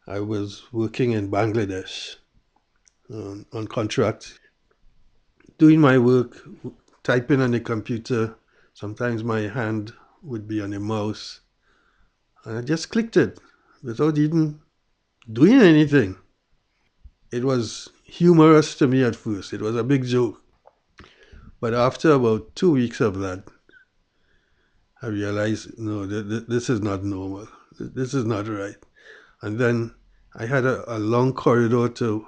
I was working in Bangladesh on contract, doing my work, typing on the computer. Sometimes my hand would be on the mouse, and I just clicked it without even doing anything. It was humorous to me at first. It was a big joke. But after about 2 weeks of that, I realized, no, this is not normal. This is not right. And then I had a long corridor to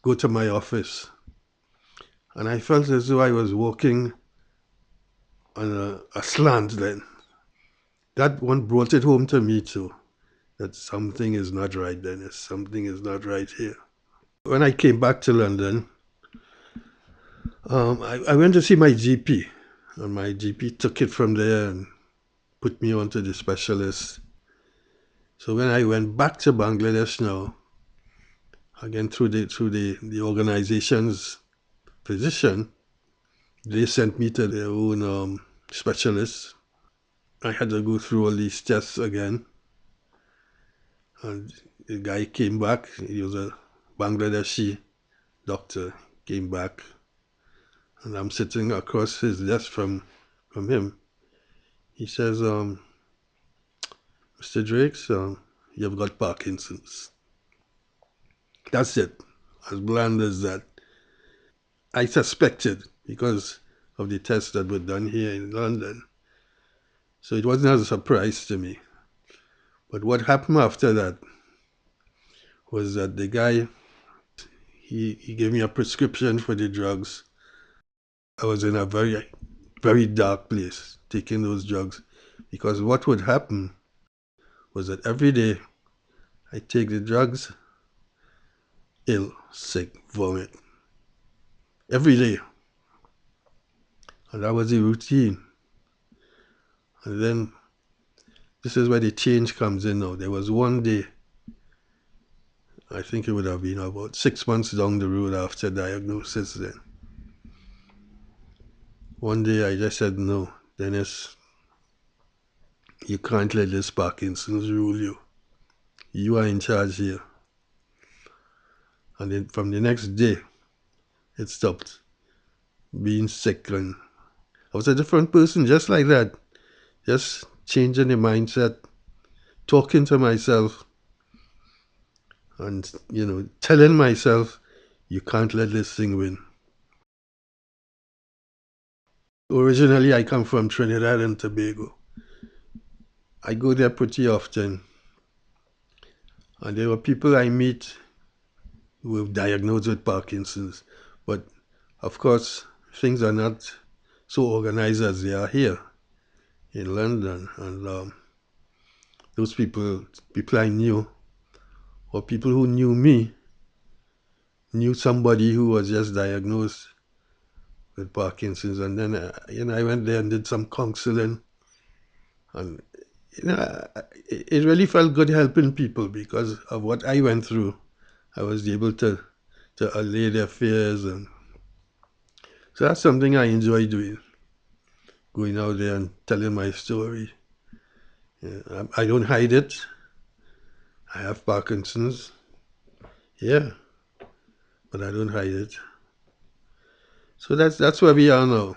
go to my office. And I felt as though I was walking on a slant then. That one brought it home to me too, that something is not right, Dennis. Something is not right here. When I came back to London, I went to see my GP. And my GP took it from there and put me on to the specialist. So when I went back to Bangladesh now, again through the organization's physician, they sent me to their own specialist. I had to go through all these tests again. And the guy came back. He was a Bangladeshi doctor. Came back, and I'm sitting across his desk from him. He says, "Mr. Drakes, you've got Parkinson's." That's it. As bland as that. I suspected because of the tests that were done here in London. So it wasn't a surprise to me. But what happened after that was that the guy, he gave me a prescription for the drugs. I was in a very, very dark place taking those drugs because what would happen was that every day I take the drugs, ill, sick, vomit. Every day. And that was the routine. And then this is where the change comes in now. There was one day, I think it would have been about 6 months down the road after diagnosis then. One day I just said, no, Dennis, you can't let this Parkinson's rule you. You are in charge here. And then from the next day, it stopped being sick. And I was a different person just like that. Just changing the mindset, talking to myself, and, telling myself, you can't let this thing win. Originally, I come from Trinidad and Tobago. I go there pretty often. And there were people I meet who were diagnosed with Parkinson's. But of course, things are not so organized as they are here in London. And those people I knew, or people who knew me, knew somebody who was just diagnosed with Parkinson's. And then, I went there and did some counseling. And, it really felt good helping people because of what I went through. I was able to allay their fears. And so that's something I enjoy doing, going out there and telling my story. Yeah, I don't hide it. I have Parkinson's. Yeah, but I don't hide it. So that's where we are now.